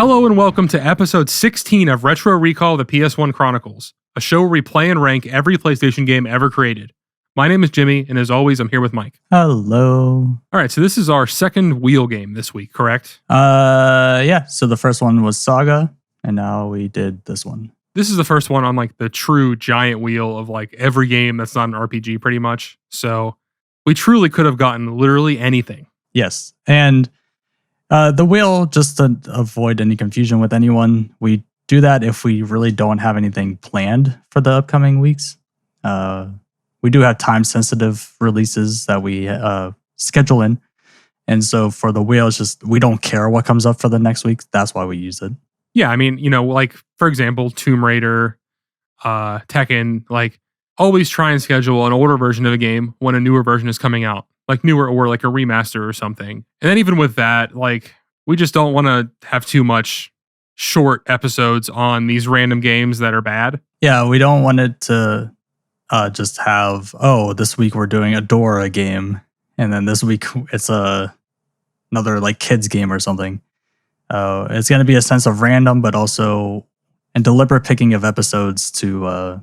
Hello and welcome to episode 16 of Retro Recall the PS1 Chronicles, a show where we play and rank every PlayStation game ever created. My name is Jimmy, and as always, I'm here with Mike. Hello. All right, so this is our second wheel game this week, correct? Yeah. So the first one was Saga, and now we did this one. This is the first one on like the true giant wheel of like every game that's not an RPG pretty much. So we truly could have gotten literally anything. Yes. And the wheel, just to avoid any confusion with anyone, we do that if we really don't have anything planned for the upcoming weeks. We do have time-sensitive releases that we schedule in. And so for the wheel, it's just we don't care what comes up for the next week. That's why we use it. Yeah, I mean, like, for example, Tomb Raider, Tekken, like, always try and schedule an older version of a game when a newer version is coming out. Like newer or like a remaster or something. And then even with that, like, we just don't want to have too much short episodes on these random games that are bad. Yeah, we don't want it to just have, this week we're doing a Dora game, and then this week it's another like kids game or something. It's going to be a sense of random, but also a deliberate picking of episodes to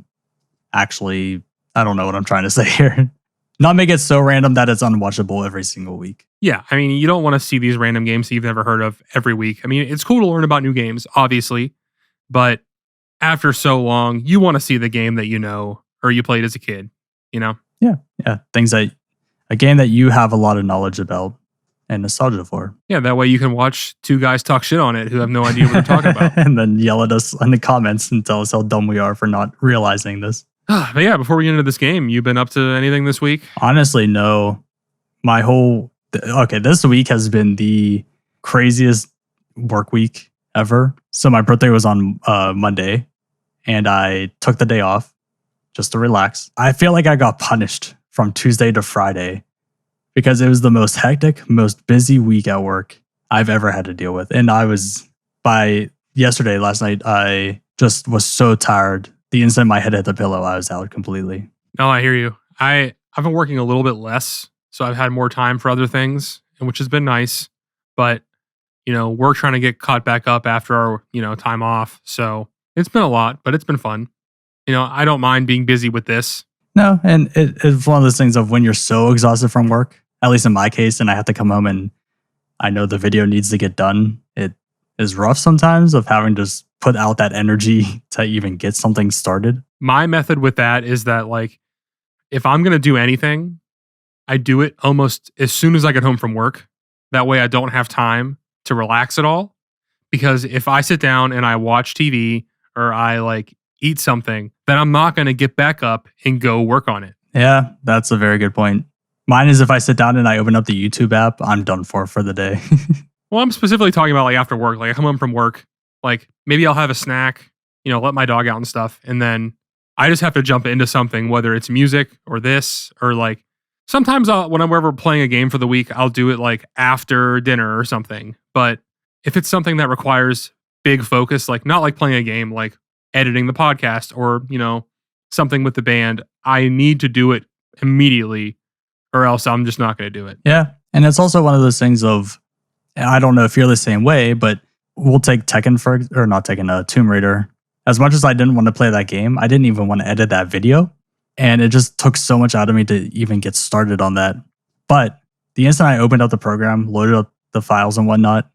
actually, I don't know what I'm trying to say here. Not make it so random that it's unwatchable every single week. Yeah, I mean, you don't want to see these random games that you've never heard of every week. I mean, it's cool to learn about new games, obviously, but after so long, you want to see the game that you know or you played as a kid, you know? Yeah. Things that, a game that you have a lot of knowledge about and nostalgia for. Yeah, that way you can watch two guys talk shit on it who have no idea what they're talking about. And then yell at us in the comments and tell us how dumb we are for not realizing this. But yeah, before we get into this game, you been up to anything this week? Honestly, no. This week has been the craziest work week ever. So my birthday was on Monday, and I took the day off just to relax. I feel like I got punished from Tuesday to Friday because it was the most hectic, most busy week at work I've ever had to deal with. And last night, I just was so tired. The instant my head hit the pillow, I was out completely. No, I hear you. I've been working a little bit less, so I've had more time for other things, which has been nice. But, we're trying to get caught back up after our, time off. So it's been a lot, but it's been fun. I don't mind being busy with this. No, and it's one of those things of when you're so exhausted from work, at least in my case, and I have to come home and I know the video needs to get done. It is rough sometimes of having to just put out that energy to even get something started. My method with that is that, like, if I'm going to do anything, I do it almost as soon as I get home from work. That way I don't have time to relax at all. Because if I sit down and I watch TV or I like eat something, then I'm not going to get back up and go work on it. Yeah, that's a very good point. Mine is if I sit down and I open up the YouTube app, I'm done for the day. Well, I'm specifically talking about like after work. Like I come home from work, like maybe I'll have a snack, let my dog out and stuff. And then I just have to jump into something, whether it's music or this, or like sometimes when I'm ever playing a game for the week, I'll do it like after dinner or something. But if it's something that requires big focus, like not like playing a game, like editing the podcast or, something with the band, I need to do it immediately or else I'm just not going to do it. Yeah. And it's also one of those things of, I don't know if you're the same way, but we'll take Tomb Raider. As much as I didn't want to play that game, I didn't even want to edit that video. And it just took so much out of me to even get started on that. But the instant I opened up the program, loaded up the files and whatnot,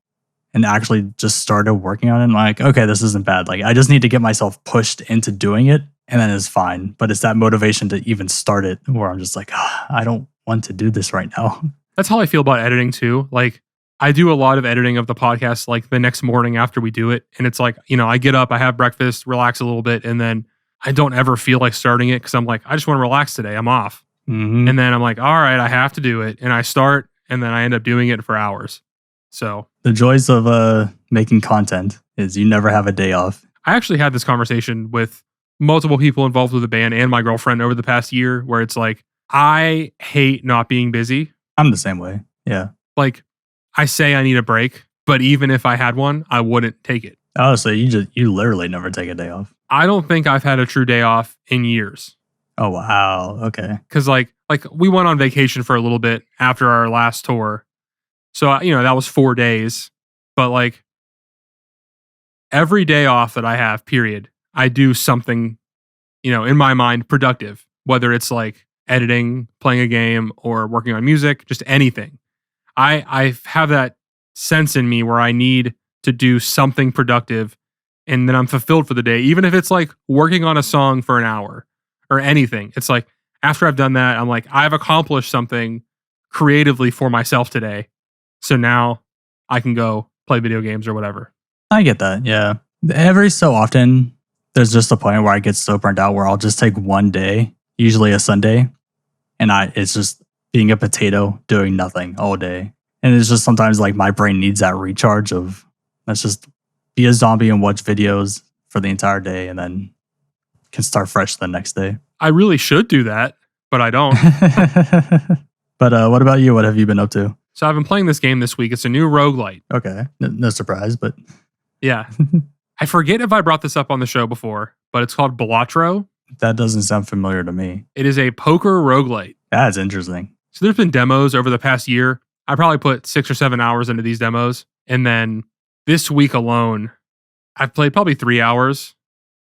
and actually just started working on it, I'm like, okay, this isn't bad. Like, I just need to get myself pushed into doing it, and then it's fine. But it's that motivation to even start it where I'm just like, I don't want to do this right now. That's how I feel about editing too. Like, I do a lot of editing of the podcast like the next morning after we do it. And it's like, I get up, I have breakfast, relax a little bit, and then I don't ever feel like starting it because I'm like, I just want to relax today. I'm off. Mm-hmm. And then I'm like, all right, I have to do it. And I start, and then I end up doing it for hours. So the joys of making content is you never have a day off. I actually had this conversation with multiple people involved with the band and my girlfriend over the past year where it's like, I hate not being busy. I'm the same way. Yeah. Like, I say I need a break, but even if I had one, I wouldn't take it. Oh, so you literally never take a day off. I don't think I've had a true day off in years. Oh, wow. Okay. Because like we went on vacation for a little bit after our last tour. So, that was 4 days. But like, every day off that I have, period, I do something, in my mind, productive, whether it's like editing, playing a game, or working on music, just anything. I have that sense in me where I need to do something productive and then I'm fulfilled for the day, even if it's like working on a song for an hour or anything. It's like after I've done that, I'm like, I've accomplished something creatively for myself today. So now I can go play video games or whatever. I get that. Yeah. Every so often, there's just a point where I get so burnt out where I'll just take one day, usually a Sunday, and it's just being a potato doing nothing all day. And it's just sometimes like my brain needs that recharge of let's just be a zombie and watch videos for the entire day and then can start fresh the next day. I really should do that, but I don't. But what about you? What have you been up to? So I've been playing this game this week. It's a new roguelite. Okay. No surprise, but yeah. I forget if I brought this up on the show before, but it's called Balatro. That doesn't sound familiar to me. It is a poker roguelite. That's interesting. So there's been demos over the past year. I probably put 6 or 7 hours into these demos. And then this week alone, I've played probably 3 hours.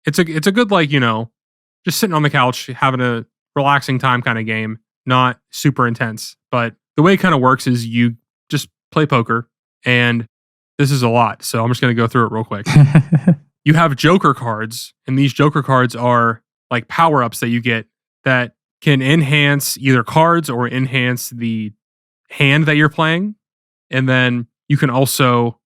It's a good, like, just sitting on the couch, having a relaxing time kind of game. Not super intense. But the way it kind of works is you just play poker. And this is a lot. So I'm just going to go through it real quick. You have Joker cards. And these Joker cards are like power-ups that you get that can enhance either cards or enhance the hand that you're playing. And then you can also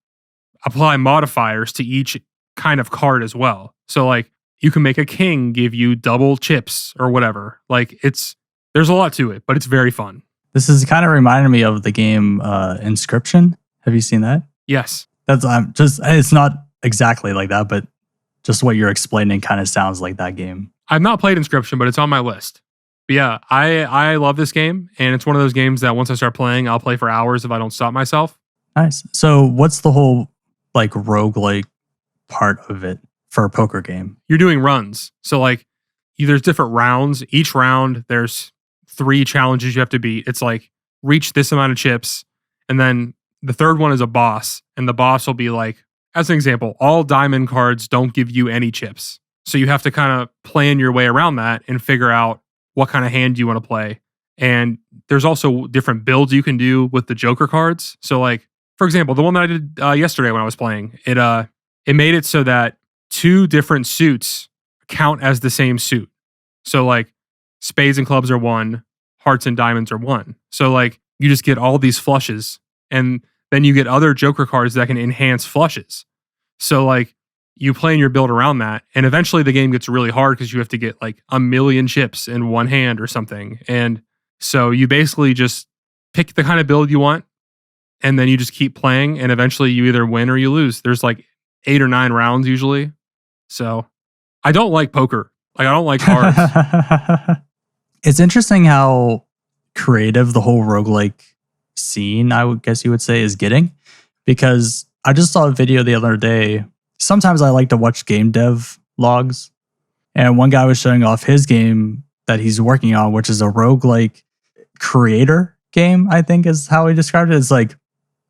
apply modifiers to each kind of card as well. So like you can make a king give you double chips or whatever. Like there's a lot to it, but it's very fun. This is kind of reminding me of the game Inscription. Have you seen that? Yes. It's not exactly like that, but just what you're explaining kind of sounds like that game. I've not played Inscription, but it's on my list. But yeah, I love this game, and it's one of those games that once I start playing, I'll play for hours if I don't stop myself. Nice. So what's the whole like roguelike part of it for a poker game? You're doing runs. So like there's different rounds. Each round, there's 3 challenges you have to beat. It's like reach this amount of chips, and then the third one is a boss, and the boss will be like, as an example, all diamond cards don't give you any chips. So you have to kind of plan your way around that and figure out what kind of hand you want to play. And there's also different builds you can do with the Joker cards. So like, for example, the one that I did yesterday when I was playing, it made it so that 2 different suits count as the same suit. So like spades and clubs are 1, hearts and diamonds are 1. So like you just get all these flushes, and then you get other Joker cards that can enhance flushes. So like you plan your build around that, and eventually the game gets really hard because you have to get like 1,000,000 chips in one hand or something. And so you basically just pick the kind of build you want, and then you just keep playing, and eventually you either win or you lose. There's like 8 or 9 rounds usually. So I don't like poker. Like I don't like cards. It's interesting how creative the whole roguelike scene, I would guess you would say, is getting, because I just saw a video the other day. Sometimes I like to watch game dev logs, and one guy was showing off his game that he's working on, which is a roguelike creator game, I think is how he described it. It's like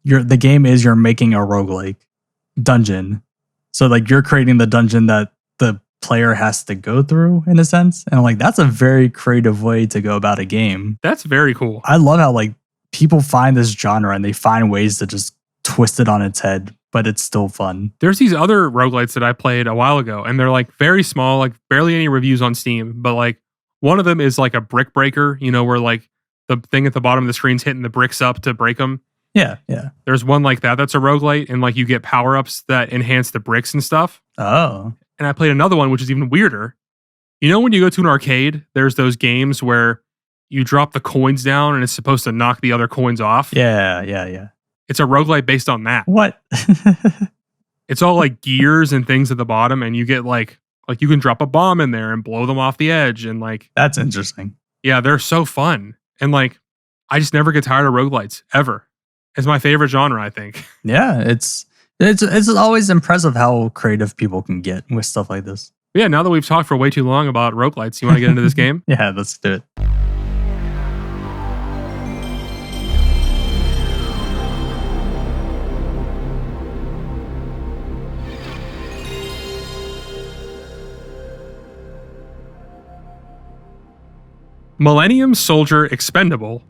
the game is you're making a roguelike dungeon. So like you're creating the dungeon that the player has to go through in a sense. And I'm like, that's a very creative way to go about a game. That's very cool. I love how like people find this genre and they find ways to just twist it on its head, but it's still fun. There's these other roguelites that I played a while ago, and they're like very small, like barely any reviews on Steam, but like one of them is like a brick breaker, where like the thing at the bottom of the screen's hitting the bricks up to break them. Yeah. There's one like that that's a roguelite, and like you get power-ups that enhance the bricks and stuff. Oh. And I played another one, which is even weirder. When you go to an arcade, there's those games where you drop the coins down and it's supposed to knock the other coins off. Yeah. It's a roguelite based on that. What? It's all like gears and things at the bottom, and you get like you can drop a bomb in there and blow them off the edge, and like that's interesting. Yeah, they're so fun. And like I just never get tired of roguelites ever. It's my favorite genre, I think. Yeah, it's always impressive how creative people can get with stuff like this. Yeah, now that we've talked for way too long about roguelites, you want to get into this game? Yeah, let's do it. Millennium Soldier Expendable,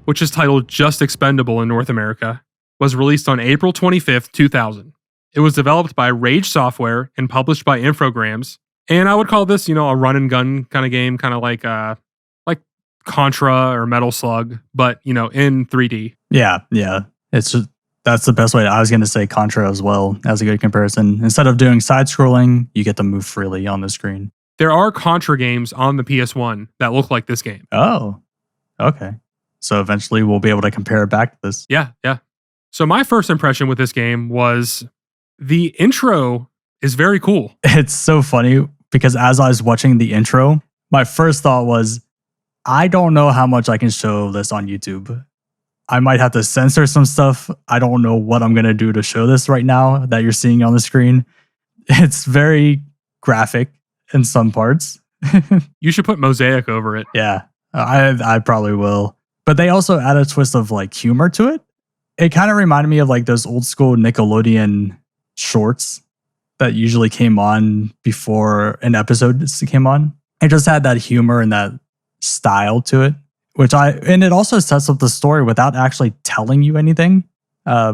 which is titled just Expendable in North America, was released on April 25th, 2000. It was developed by Rage Software and published by Infogrames. And I would call this, a run and gun kind of game, kind of like Contra or Metal Slug, but in 3D. Yeah. It's just, that's the best way. I was going to say Contra as well as a good comparison. Instead of doing side scrolling, you get to move freely on the screen. There are Contra games on the PS1 that look like this game. Oh, okay. So eventually we'll be able to compare it back to this. Yeah. So my first impression with this game was the intro is very cool. It's so funny because as I was watching the intro, my first thought was, I don't know how much I can show this on YouTube. I might have to censor some stuff. I don't know what I'm going to do to show this right now that you're seeing on the screen. It's very graphic in some parts. You should put mosaic over it. Yeah, I probably will. But they also add a twist of like humor to it. It kind of reminded me of like those old school Nickelodeon shorts that usually came on before an episode came on. It just had that humor and that style to it, and it also sets up the story without actually telling you anything.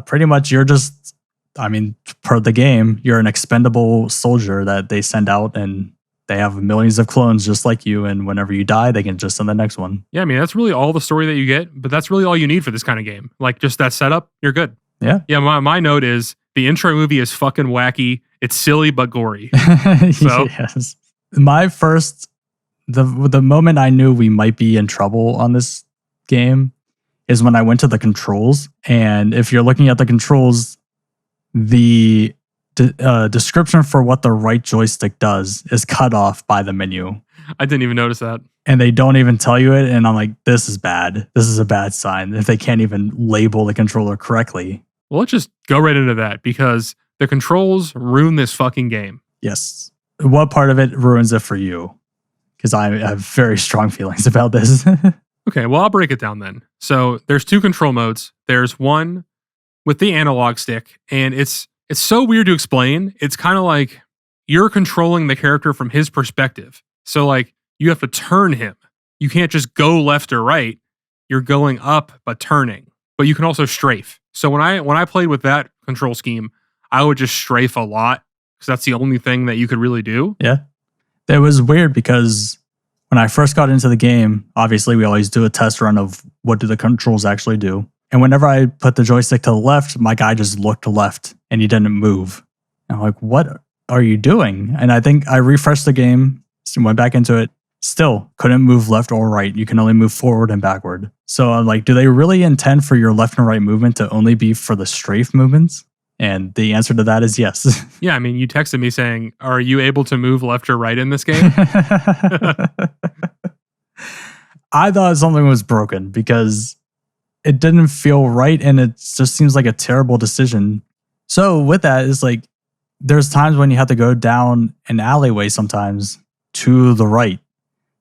Pretty much you're just, per the game, you're an expendable soldier that they send out and they have millions of clones just like you. And whenever you die, they can just send the next one. Yeah, that's really all the story that you get, but that's really all you need for this kind of game. Like just that setup, you're good. Yeah. Yeah, my note is the intro movie is fucking wacky. It's silly but gory. So yes. The moment I knew we might be in trouble on this game is when I went to the controls. And if you're looking at the controls, the description for what the right joystick does is cut off by the menu. I didn't even notice that. And they don't even tell you it. And I'm like, this is bad. This is a bad sign if they can't even label the controller correctly. Well, let's just go right into that because the controls ruin this fucking game. Yes. What part of it ruins it for you? Because I have very strong feelings about this. Okay, well, I'll break it down then. So there's two control modes. There's one with the analog stick, and it's so weird to explain. It's kind of like you're controlling the character from his perspective. So like you have to turn him. You can't just go left or right. You're going up but turning. But you can also strafe. So when I played with that control scheme, I would just strafe a lot because that's the only thing that you could really do. Yeah. It was weird because when I first got into the game, obviously we always do a test run of what do the controls actually do. And whenever I put the joystick to the left, my guy just looked left and he didn't move. And I'm like, what are you doing? And I think I refreshed the game, went back into it, still couldn't move left or right. You can only move forward and backward. So I'm like, do they really intend for your left and right movement to only be for the strafe movements? And the answer to that is yes. Yeah, you texted me saying, are you able to move left or right in this game? I thought something was broken because it didn't feel right and it just seems like a terrible decision. So with that, it's like there's times when you have to go down an alleyway sometimes to the right.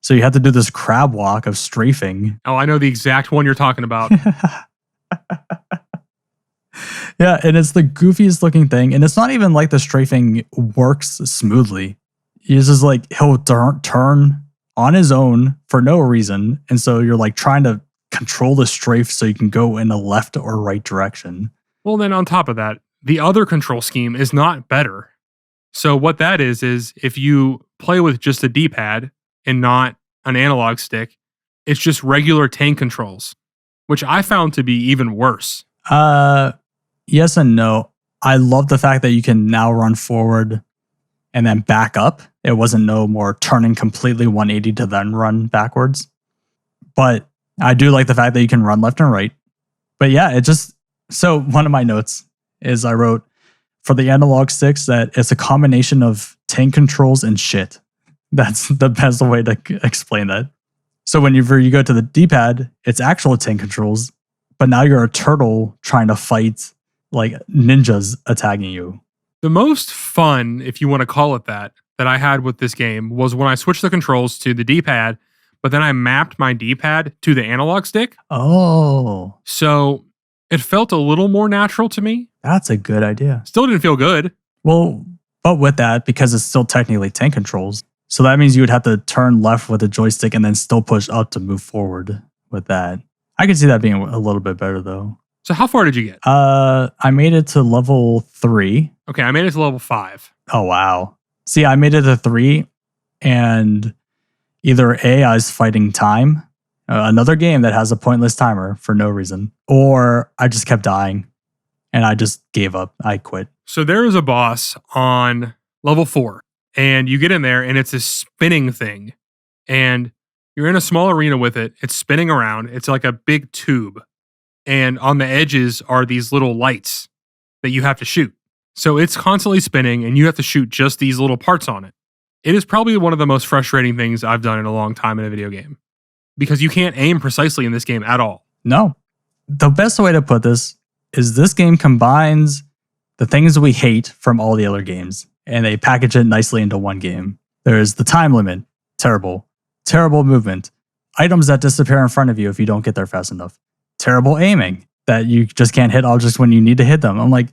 So you have to do this crab walk of strafing. Oh, I know the exact one you're talking about. Yeah, and it's the goofiest looking thing. And it's not even like the strafing works smoothly. He's just like, he'll turn on his own for no reason. And so you're like trying to control the strafe so you can go in a left or right direction. Well, then on top of that, the other control scheme is not better. So what that is if you play with just a D-pad and not an analog stick, it's just regular tank controls, which I found to be even worse. Yes and no. I love the fact that you can now run forward and then back up. It wasn't no more turning completely 180 to then run backwards. But I do like the fact that you can run left and right. But yeah, so one of my notes is I wrote for the analog sticks that it's a combination of tank controls and shit. That's the best way to explain that. So whenever you go to the D-pad, it's actual tank controls, but now you're a turtle trying to fight like ninjas attacking you. The most fun, if you want to call it that I had with this game was when I switched the controls to the D-pad, but then I mapped my D-pad to the analog stick. Oh. So it felt a little more natural to me. That's a good idea. Still didn't feel good. Well, but with that, because it's still technically tank controls, So that means you would have to turn left with the joystick and then still push up to move forward with that. I could see that being a little bit better though. So how far did you get? I made it to level 3. Okay, I made it to level 5. Oh wow. See, I made it to 3 and either A, I was fighting time, another game that has a pointless timer for no reason, or I just kept dying and I just gave up. I quit. So there is a boss on level 4, and you get in there, and it's a spinning thing, and you're in a small arena with it. It's spinning around. It's like a big tube, and on the edges are these little lights that you have to shoot. So it's constantly spinning, and you have to shoot just these little parts on it. It is probably one of the most frustrating things I've done in a long time in a video game, because you can't aim precisely in this game at all. No. The best way to put this is this game combines the things we hate from all the other games, and they package it nicely into one game. There's the time limit. Terrible. Terrible movement. Items that disappear in front of you if you don't get there fast enough. Terrible aiming, that you just can't hit objects when you need to hit them. I'm like,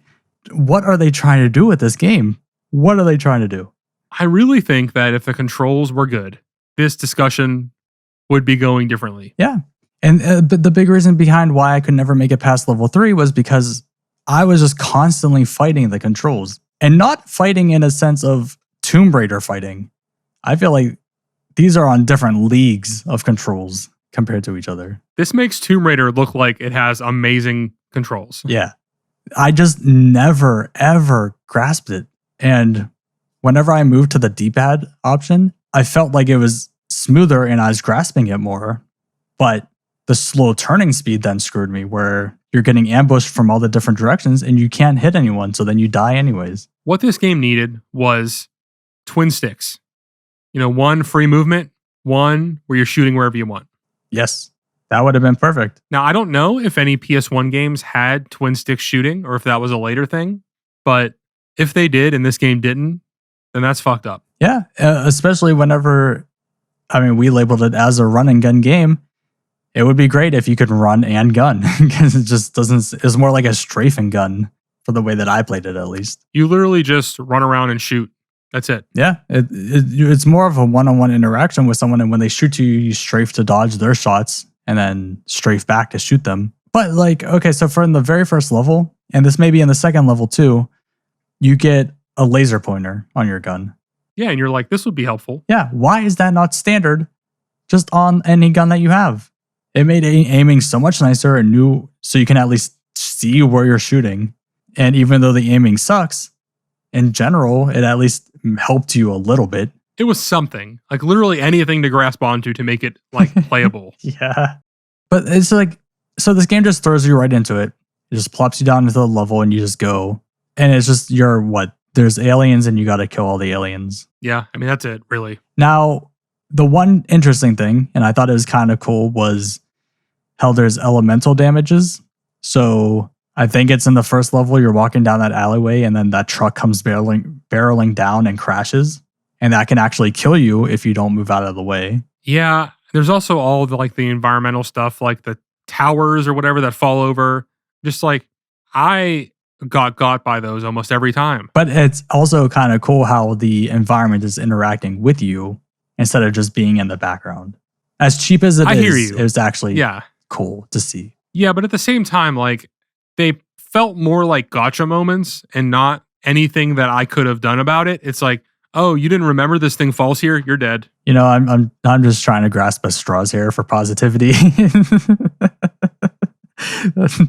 what are they trying to do with this game? What are they trying to do? I really think that if the controls were good, this discussion would be going differently. Yeah. And but the big reason behind why I could never make it past level 3 was because I was just constantly fighting the controls, and not fighting in a sense of Tomb Raider fighting. I feel like these are on different leagues of controls compared to each other. This makes Tomb Raider look like it has amazing controls. Yeah. I just never, ever grasped it. And whenever I moved to the D-pad option, I felt like it was smoother and I was grasping it more. But the slow turning speed then screwed me, where you're getting ambushed from all the different directions and you can't hit anyone, so then you die anyways. What this game needed was twin sticks. You know, one free movement, one where you're shooting wherever you want. Yes, that would have been perfect. Now, I don't know if any PS1 games had twin stick shooting or if that was a later thing, but if they did and this game didn't, then that's fucked up. Yeah, especially whenever, we labeled it as a run and gun game. It would be great if you could run and gun, because it just doesn't, it's more like a strafe and gun for the way that I played it, at least. You literally just run around and shoot. That's it. Yeah, it's more of a one-on-one interaction with someone, and when they shoot you, you strafe to dodge their shots and then strafe back to shoot them. But like, okay, so for in the very first level, and this may be in the second level too, you get a laser pointer on your gun. Yeah, and you're like, this would be helpful. Yeah, why is that not standard just on any gun that you have? It made aiming so much nicer and new, so you can at least see where you're shooting. And even though the aiming sucks, in general, it at least helped you a little bit. It was something, like literally anything to grasp onto to make it like playable. Yeah. But it's like, so this game just throws you right into it. It just plops you down into the level and you just go. And it's just, there's aliens and you got to kill all the aliens. Yeah, I mean, that's it, really. Now, the one interesting thing, and I thought it was kind of cool, was how there's elemental damages. So I think it's in the first level, you're walking down that alleyway and then that truck comes barreling down and crashes. And that can actually kill you if you don't move out of the way. Yeah, there's also all the the environmental stuff, like the towers or whatever that fall over. Just like, I got by those almost every time. But it's also kind of cool how the environment is interacting with you instead of just being in the background. As cheap as it I is, hear you. It was actually cool to see. Yeah, but at the same time, like, they felt more like gotcha moments and not anything that I could have done about it. It's like, oh, you didn't remember this thing falls here? You're dead. You know, I'm just trying to grasp at straws here for positivity.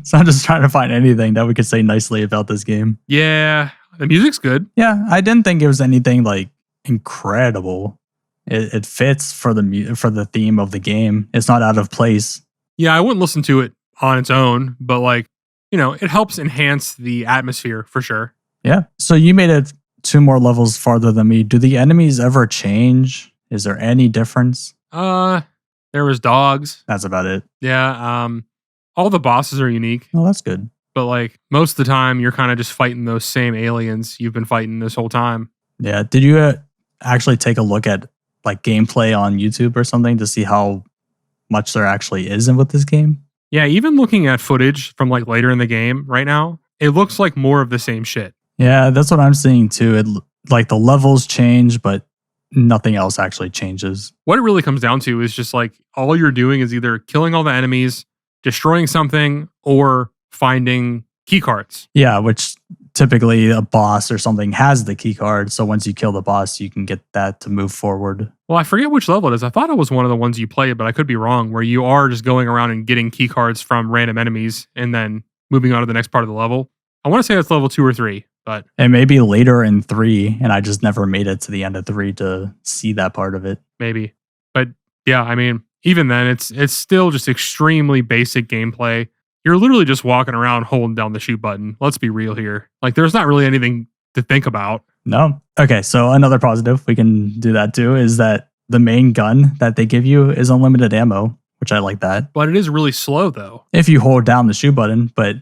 So I'm just trying to find anything that we could say nicely about this game. Yeah, the music's good. Yeah, I didn't think it was anything like incredible. It fits for the theme of the game. It's not out of place. Yeah, I wouldn't listen to it on its own, but it helps enhance the atmosphere for sure. Yeah. So you made it 2 more levels farther than me. Do the enemies ever change? Is there any difference? There was dogs. That's about it. Yeah. All the bosses are unique. Oh, that's good. But most of the time, you're kind of just fighting those same aliens you've been fighting this whole time. Yeah. Did you actually take a look at gameplay on YouTube or something to see how much there actually is with this game? Yeah, even looking at footage from later in the game right now, it looks like more of the same shit. Yeah, that's what I'm seeing too. The levels change, but nothing else actually changes. What it really comes down to is just like all you're doing is either killing all the enemies, destroying something, or finding key cards. Yeah, which typically a boss or something has the key card. So once you kill the boss, you can get that to move forward. Well, I forget which level it is. I thought it was one of the ones you played, but I could be wrong, where you are just going around and getting key cards from random enemies and then moving on to the next part of the level. I want to say that's level 2 or 3, but And maybe later in 3, and I just never made it to the end of 3 to see that part of it. maybe. But yeah, I mean, even then, it's still just extremely basic gameplay. You're literally just walking around holding down the shoot button. Let's be real here. Like, there's not really anything to think about. No. Okay, so another positive, we can do that too, is that the main gun that they give you is unlimited ammo, which I like that. But it is really slow, though. If you hold down the shoot button, but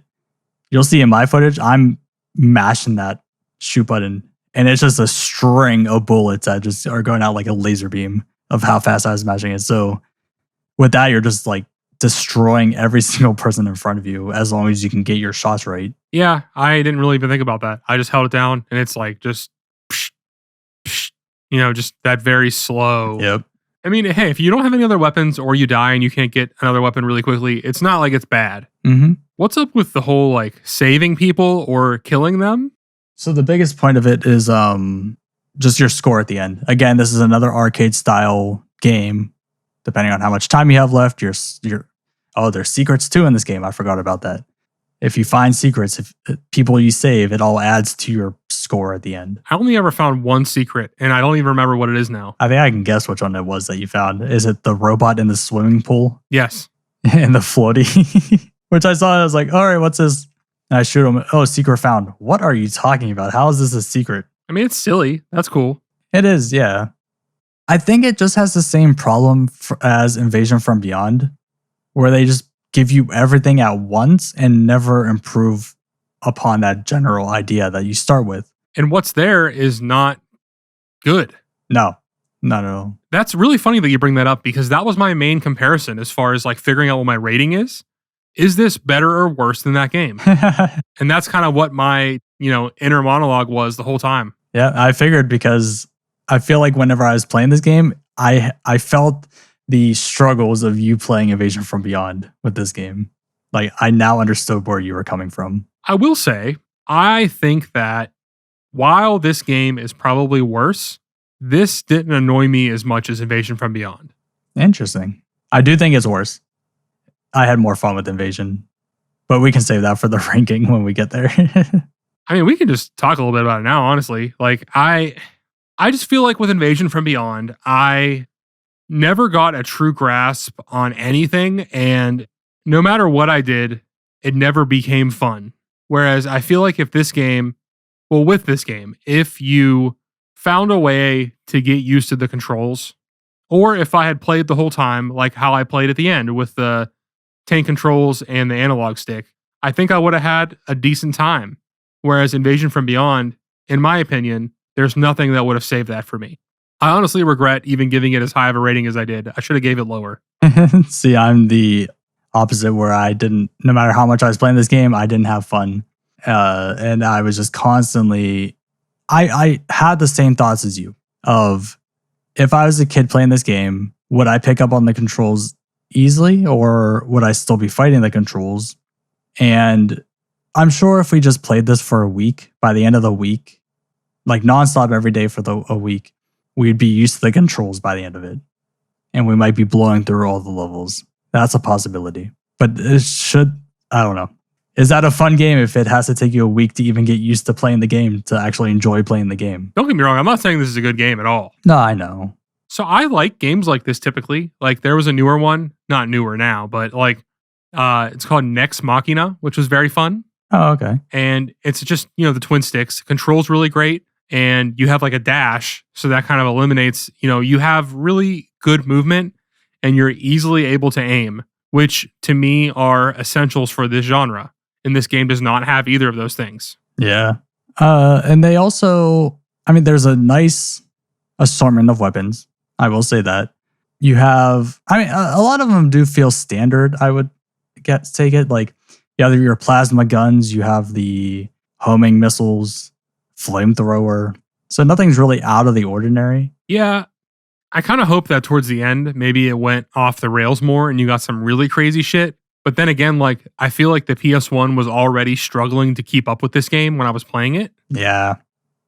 you'll see in my footage, I'm mashing that shoot button, and it's just a string of bullets that just are going out like a laser beam of how fast I was mashing it. So with that, you're just like destroying every single person in front of you as long as you can get your shots right. Yeah, I didn't really even think about that. I just held it down, and it's like just, psh, psh, just that very slow. Yep. I mean, hey, if you don't have any other weapons or you die and you can't get another weapon really quickly, it's not like it's bad. Mm-hmm. What's up with the whole like saving people or killing them? So the biggest point of it is just your score at the end. Again, this is another arcade style game. Depending on how much time you have left, there's secrets too in this game. I forgot about that. If you find secrets, if people you save, it all adds to your score at the end. I only ever found one secret, and I don't even remember what it is now. I think I can guess which one it was that you found. Is it the robot in the swimming pool? Yes. In the floaty? Which I saw, and I was like, all right, what's this? And I shoot him. Oh, secret found. What are you talking about? How is this a secret? I mean, it's silly. That's cool. It is, yeah. I think it just has the same problem as Invasion from Beyond, where they just give you everything at once and never improve upon that general idea that you start with. And what's there is not good. No, not at all. That's really funny that you bring that up, because that was my main comparison as far as like figuring out what my rating is. Is this better or worse than that game? And that's kind of what my, inner monologue was the whole time. Yeah, I figured, because I feel like whenever I was playing this game, I felt the struggles of you playing Invasion from Beyond with this game. Like, I now understood where you were coming from. I will say, I think that while this game is probably worse, this didn't annoy me as much as Invasion from Beyond. Interesting. I do think it's worse. I had more fun with Invasion, but we can save that for the ranking when we get there. I mean, we can just talk a little bit about it now, honestly. Like, I just feel like with Invasion from Beyond, I never got a true grasp on anything, and no matter what I did, it never became fun. Whereas I feel like with this game, if you found a way to get used to the controls, or if I had played the whole time, like how I played at the end with the tank controls and the analog stick, I think I would have had a decent time. Whereas Invasion from Beyond, in my opinion, there's nothing that would have saved that for me. I honestly regret even giving it as high of a rating as I did. I should have gave it lower. See, I'm the opposite, where I didn't, no matter how much I was playing this game, I didn't have fun. And I was just constantly, I had the same thoughts as you of, if I was a kid playing this game, would I pick up on the controls easily, or would I still be fighting the controls? And I'm sure if we just played this for a week, by the end of the week, like nonstop every day for a week, we'd be used to the controls by the end of it. And we might be blowing through all the levels. That's a possibility. But I don't know. Is that a fun game if it has to take you a week to even get used to playing the game, to actually enjoy playing the game? Don't get me wrong. I'm not saying this is a good game at all. No, I know. So I like games like this typically. Like, there was a newer one, not newer now, but like it's called Nex Machina, which was very fun. Oh, okay. And it's just, the twin sticks. Controls really great. And you have like a dash. So that kind of eliminates, you have really good movement and you're easily able to aim, which to me are essentials for this genre. And this game does not have either of those things. Yeah. And they also, there's a nice assortment of weapons. I will say that. You have, a lot of them do feel standard, I would take it. Like, you have your plasma guns, you have the homing missiles, flamethrower. So nothing's really out of the ordinary. Yeah, I kind of hope that towards the end, maybe it went off the rails more and you got some really crazy shit. But then again, like I feel like the PS1 was already struggling to keep up with this game when I was playing it. Yeah.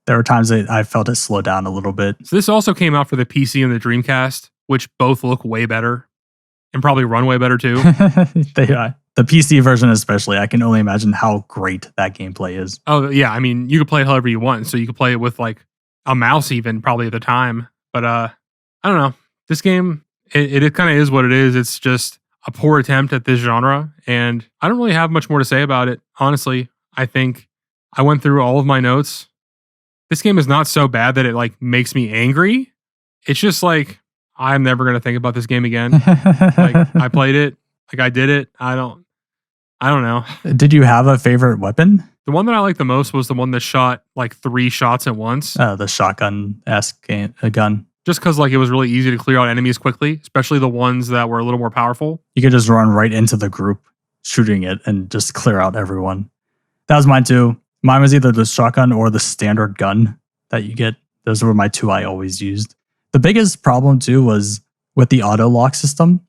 There were times that I felt it slow down a little bit. So this also came out for the PC and the Dreamcast, which both look way better and probably run way better too. They are. The PC version especially, I can only imagine how great that gameplay is. Oh yeah, I mean you could play it however you want. So you could play it with like a mouse even probably at the time. But I don't know. This game, it kind of is what it is. It's just a poor attempt at this genre. And I don't really have much more to say about it. Honestly, I think I went through all of my notes. This game is not so bad that it like makes me angry. It's just like, I'm never going to think about this game again. Like I played it, like I did it. I don't know. Did you have a favorite weapon? The one that I liked the most was the one that shot like 3 shots at once. The shotgun-esque gun. Just because like it was really easy to clear out enemies quickly, especially the ones that were a little more powerful. You could just run right into the group, shooting it, and just clear out everyone. That was mine too. Mine was either the shotgun or the standard gun that you get. Those were my two I always used. The biggest problem too was with the auto lock system.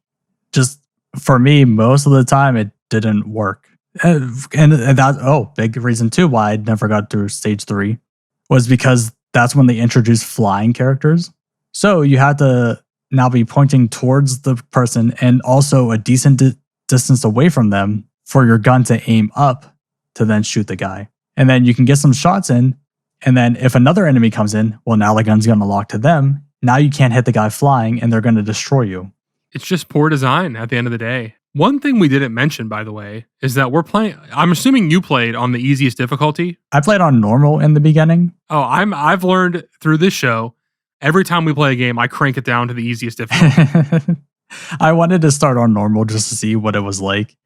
Just for me, most of the time it didn't work. And that, big reason too why I never got through stage 3 was because that's when they introduced flying characters. So you had to now be pointing towards the person and also a decent distance away from them for your gun to aim up to then shoot the guy. And then you can get some shots in. And then if another enemy comes in, well, now the gun's going to lock to them. Now you can't hit the guy flying and they're going to destroy you. It's just poor design at the end of the day. One thing we didn't mention, by the way, is that we're playing. I'm assuming you played on the easiest difficulty. I played on normal in the beginning. Oh, I've learned through this show, every time we play a game, I crank it down to the easiest difficulty. I wanted to start on normal just to see what it was like.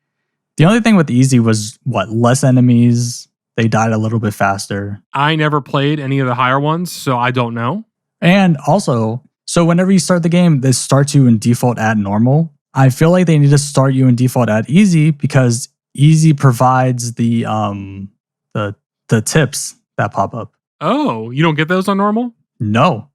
The only thing with easy was less enemies. They died a little bit faster. I never played any of the higher ones, so I don't know. And also, so whenever you start the game, they start you in default at normal. I feel like they need to start you in default at easy because easy provides the tips that pop up. Oh, you don't get those on normal? No.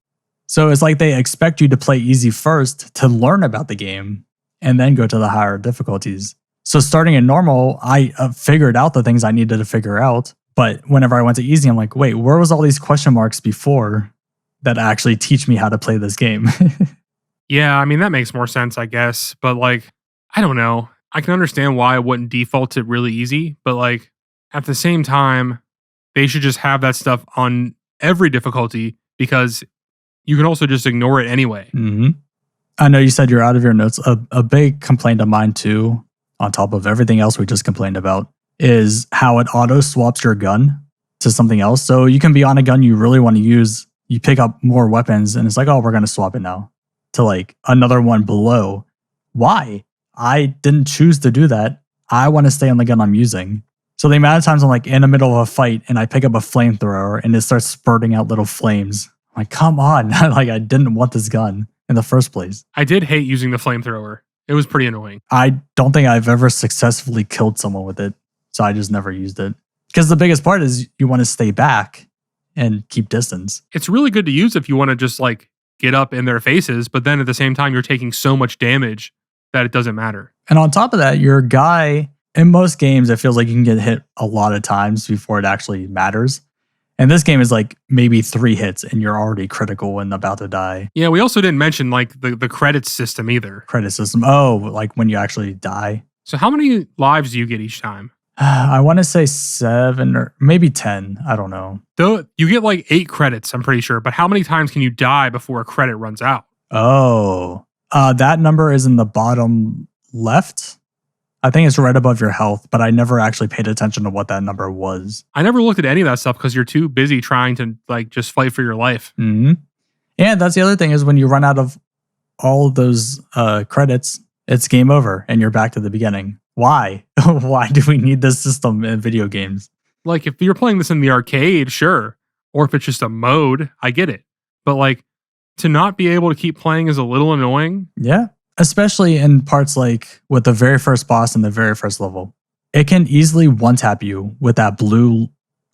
So it's like they expect you to play easy first to learn about the game and then go to the higher difficulties. So starting in normal, I figured out the things I needed to figure out. But whenever I went to easy, I'm like, wait, where was all these question marks before that actually teach me how to play this game? Yeah, I mean, that makes more sense, I guess. But like, I don't know. I can understand why I wouldn't default to really easy. But like, at the same time, they should just have that stuff on every difficulty because you can also just ignore it anyway. Mm-hmm. I know you said you're out of your notes. A big complaint of mine too, on top of everything else we just complained about, is how it auto swaps your gun to something else. So you can be on a gun you really want to use. You pick up more weapons and it's like, oh, we're going to swap it now to like another one below. Why? I didn't choose to do that. I want to stay on the gun I'm using. So the amount of times I'm like in the middle of a fight and I pick up a flamethrower and it starts spurting out little flames. I'm like, come on. Like I didn't want this gun in the first place. I did hate using the flamethrower. It was pretty annoying. I don't think I've ever successfully killed someone with it. So I just never used it. Because the biggest part is you want to stay back and keep distance. It's really good to use if you want to just like get up in their faces, but then at the same time, you're taking so much damage that it doesn't matter. And on top of that, your guy, in most games, it feels like you can get hit a lot of times before it actually matters. And this game is like maybe 3 hits and you're already critical and about to die. Yeah, we also didn't mention like the credits system either. Credit system. Oh, like when you actually die. So how many lives do you get each time? I want to say 7 or maybe 10. I don't know. Though you get like 8 credits, I'm pretty sure. But how many times can you die before a credit runs out? Oh, that number is in the bottom left. I think it's right above your health, but I never actually paid attention to what that number was. I never looked at any of that stuff because you're too busy trying to like just fight for your life. Mm-hmm. And that's the other thing is when you run out of all of those credits, it's game over and you're back to the beginning. Why? Why do we need this system in video games? Like if you're playing this in the arcade, sure. Or if it's just a mode, I get it. But like to not be able to keep playing is a little annoying. Yeah. Especially in parts like with the very first boss in the very first level. It can easily one-tap you with that blue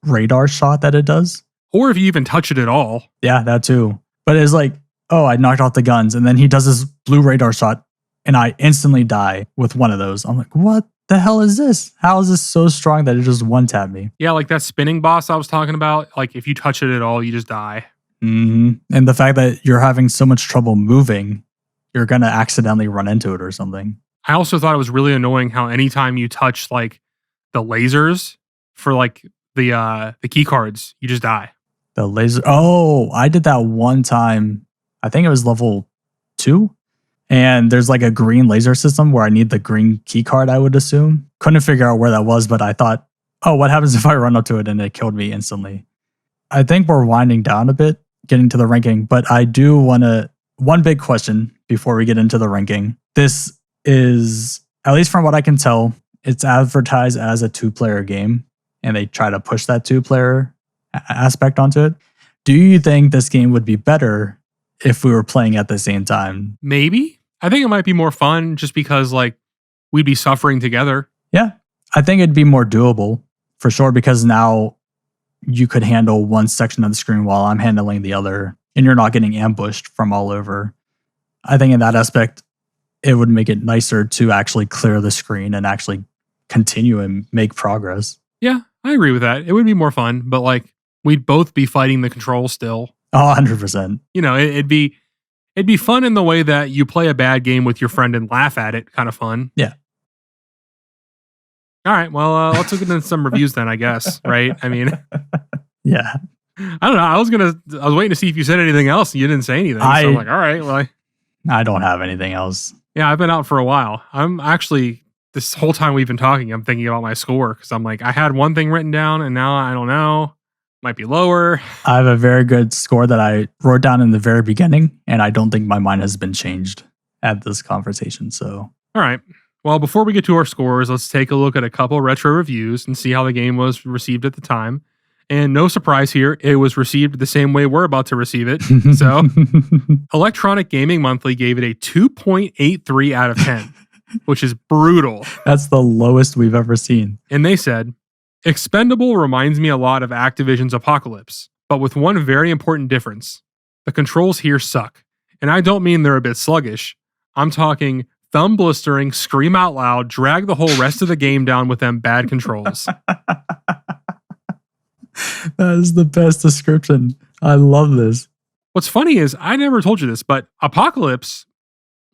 radar shot that it does. Or if you even touch it at all. Yeah, that too. But it's like, oh, I knocked off the guns. And then he does this blue radar shot and I instantly die with one of those. I'm like, what the hell is this? How is this so strong that it just one-tapped me? Yeah, like that spinning boss I was talking about. Like if you touch it at all, you just die. And the fact that you're having so much trouble moving, you're going to accidentally run into it or something. I also thought it was really annoying how anytime you touch like the lasers for like the key cards, you just die. The laser. Oh, I did that one time. I think it was level 2. And there's like a green laser system where I need the green key card, I would assume. Couldn't figure out where that was, but I thought, oh, what happens if I run up to it and it killed me instantly? I think we're winding down a bit, getting to the ranking, but I do want to, one big question before we get into the ranking. This is, at least from what I can tell, it's advertised as a 2-player game, and they try to push that 2-player aspect onto it. Do you think this game would be better if we were playing at the same time? Maybe. I think it might be more fun just because like we'd be suffering together. Yeah. I think it'd be more doable for sure, because now you could handle one section of the screen while I'm handling the other, and you're not getting ambushed from all over. I think in that aspect, it would make it nicer to actually clear the screen and actually continue and make progress. Yeah, I agree with that. It would be more fun, but like we'd both be fighting the controls still. Oh, 100%. You know, it'd be fun in the way that you play a bad game with your friend and laugh at it. Kind of fun. Yeah. All right. Well, let's look into some reviews then, I guess. Right? I mean, yeah. I don't know. I was waiting to see if you said anything else. And you didn't say anything. So I'm like, all right. Well, I don't have anything else. Yeah, I've been out for a while. I'm actually, this whole time we've been talking, I'm thinking about my score because I'm like, I had one thing written down and now I don't know. Might be lower. I have a very good score that I wrote down in the very beginning, and I don't think my mind has been changed at this conversation. So, all right. Well, before we get to our scores, let's take a look at a couple retro reviews and see how the game was received at the time. And no surprise here, it was received the same way we're about to receive it. So, Electronic Gaming Monthly gave it a 2.83 out of 10, which is brutal. That's the lowest we've ever seen. And they said, Expendable reminds me a lot of Activision's Apocalypse, but with one very important difference. The controls here suck. And I don't mean they're a bit sluggish. I'm talking thumb blistering, scream out loud, drag the whole rest of the game down with them bad controls. That is the best description. I love this. What's funny is, I never told you this, but Apocalypse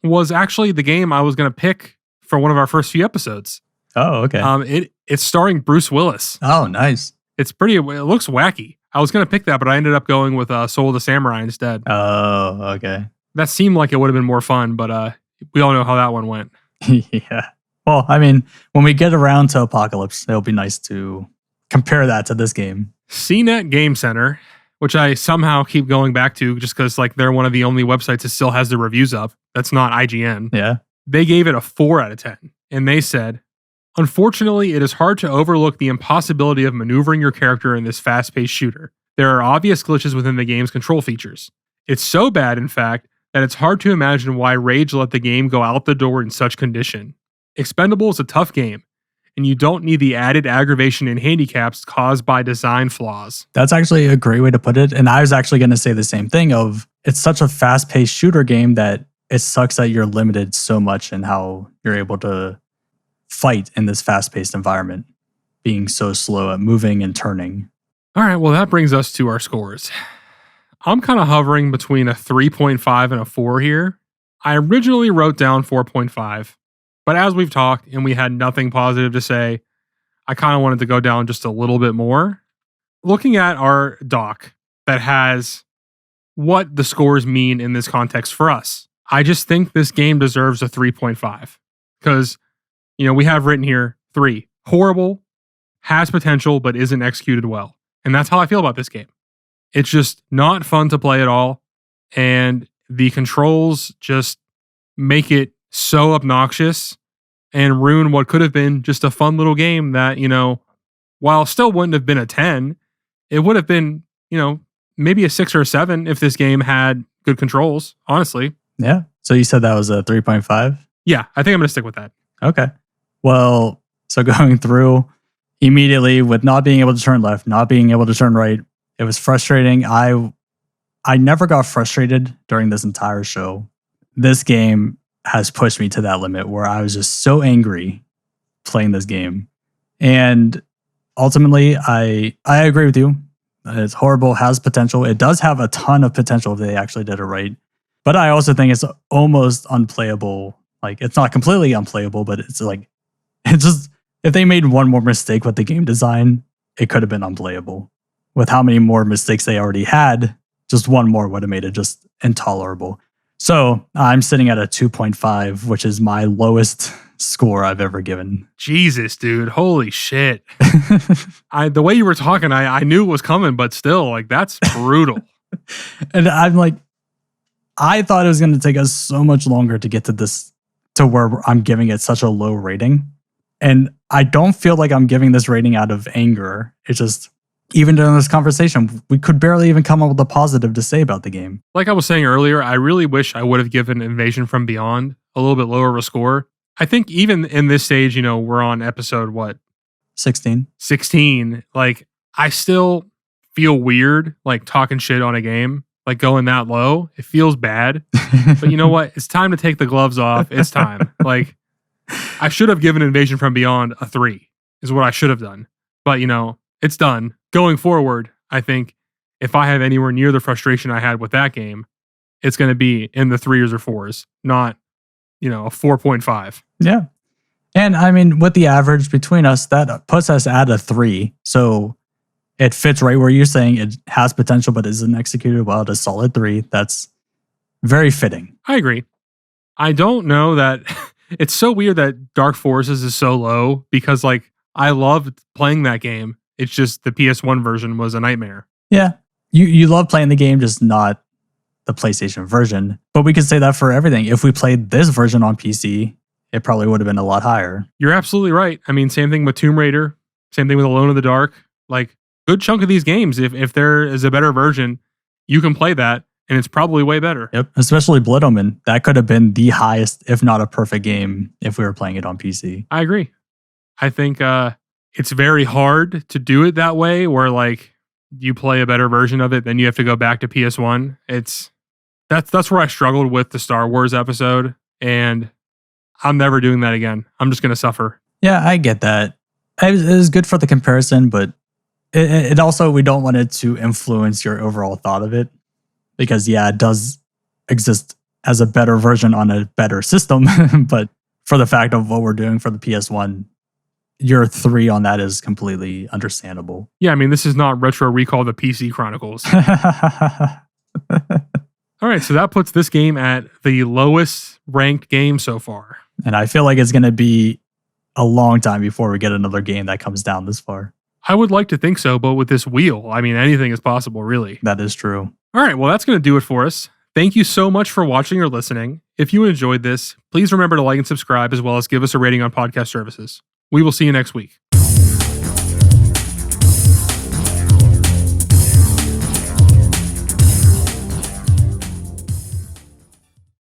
was actually the game I was going to pick for one of our first few episodes. Oh, okay. It's starring Bruce Willis. Oh, nice. It looks wacky. I was going to pick that, but I ended up going with Soul of the Samurai instead. Oh, okay. That seemed like it would have been more fun, but we all know how that one went. Yeah. Well, I mean, when we get around to Apocalypse, it'll be nice to compare that to this game. CNET Game Center, which I somehow keep going back to just because like they're one of the only websites that still has the reviews up. That's not IGN. Yeah. They gave it a 4 out of 10. And they said, unfortunately, it is hard to overlook the impossibility of maneuvering your character in this fast-paced shooter. There are obvious glitches within the game's control features. It's so bad, in fact, that it's hard to imagine why Rage let the game go out the door in such condition. Expendable is a tough game, and you don't need the added aggravation and handicaps caused by design flaws. That's actually a great way to put it. And I was actually going to say the same thing of it's such a fast-paced shooter game that it sucks that you're limited so much in how you're able to fight in this fast-paced environment, being so slow at moving and turning. All right, well, that brings us to our scores. I'm kind of hovering between a 3.5 and a 4 here. I originally wrote down 4.5, but as we've talked and we had nothing positive to say, I kind of wanted to go down just a little bit more. Looking at our doc that has what the scores mean in this context for us, I just think this game deserves a 3.5 because, you know, we have written here 3, horrible, has potential, but isn't executed well. And that's how I feel about this game. It's just not fun to play at all. And the controls just make it so obnoxious and ruin what could have been just a fun little game that, you know, while still wouldn't have been a 10, it would have been, you know, maybe a 6 or a 7 if this game had good controls, honestly. Yeah. So you said that was a 3.5? Yeah, I think I'm going to stick with that. Okay. Well, so going through immediately with not being able to turn left, not being able to turn right, it was frustrating. I I never got frustrated during this entire show. This game has pushed me to that limit where I was just so angry playing this game. And ultimately, I agree with you. It's horrible, has potential. It does have a ton of potential if they actually did it right. But I also think it's almost unplayable. Like, it's not completely unplayable, but it's just, if they made one more mistake with the game design, it could have been unplayable. With how many more mistakes they already had, just one more would have made it just intolerable. So I'm sitting at a 2.5, which is my lowest score I've ever given. Jesus, dude. Holy shit. The way you were talking, I knew it was coming, but still, like, that's brutal. And I'm like, I thought it was going to take us so much longer to get to this, to where I'm giving it such a low rating. And I don't feel like I'm giving this rating out of anger. It's just, even during this conversation, we could barely even come up with a positive to say about the game. Like I was saying earlier, I really wish I would have given Invasion from Beyond a little bit lower of a score. I think even in this stage, you know, we're on episode, what? 16. 16. Like, I still feel weird, like, talking shit on a game, like, going that low. It feels bad. But you know what? It's time to take the gloves off. It's time. Like, I should have given Invasion from Beyond a 3, is what I should have done. But, you know, it's done. Going forward, I think if I have anywhere near the frustration I had with that game, it's going to be in the 3s or 4s, not, you know, a 4.5. Yeah. And I mean, with the average between us, that puts us at a 3. So it fits right where you're saying it has potential, but isn't executed well at a solid 3. That's very fitting. I agree. I don't know that it's so weird that Dark Forces is so low because, like, I loved playing that game. It's just the PS1 version was a nightmare. Yeah. You love playing the game, just not the PlayStation version. But we could say that for everything. If we played this version on PC, it probably would have been a lot higher. You're absolutely right. I mean, same thing with Tomb Raider. Same thing with Alone in the Dark. Like, good chunk of these games, if there is a better version, you can play that, and it's probably way better. Yep. Especially Blood Omen. That could have been the highest, if not a perfect game, if we were playing it on PC. I agree. I think it's very hard to do it that way, where, like, you play a better version of it, then you have to go back to PS1. That's where I struggled with the Star Wars episode, and I'm never doing that again. I'm just going to suffer. Yeah, I get that. It was good for the comparison, but it also, we don't want it to influence your overall thought of it, because yeah, it does exist as a better version on a better system, but for the fact of what we're doing for the PS1, your 3 on that is completely understandable. Yeah, I mean, this is not Retro Recall the PC Chronicles. All right, so that puts this game at the lowest ranked game so far. And I feel like it's going to be a long time before we get another game that comes down this far. I would like to think so, but with this wheel, I mean, anything is possible, really. That is true. All right, well, that's going to do it for us. Thank you so much for watching or listening. If you enjoyed this, please remember to like and subscribe, as well as give us a rating on podcast services. We will see you next week.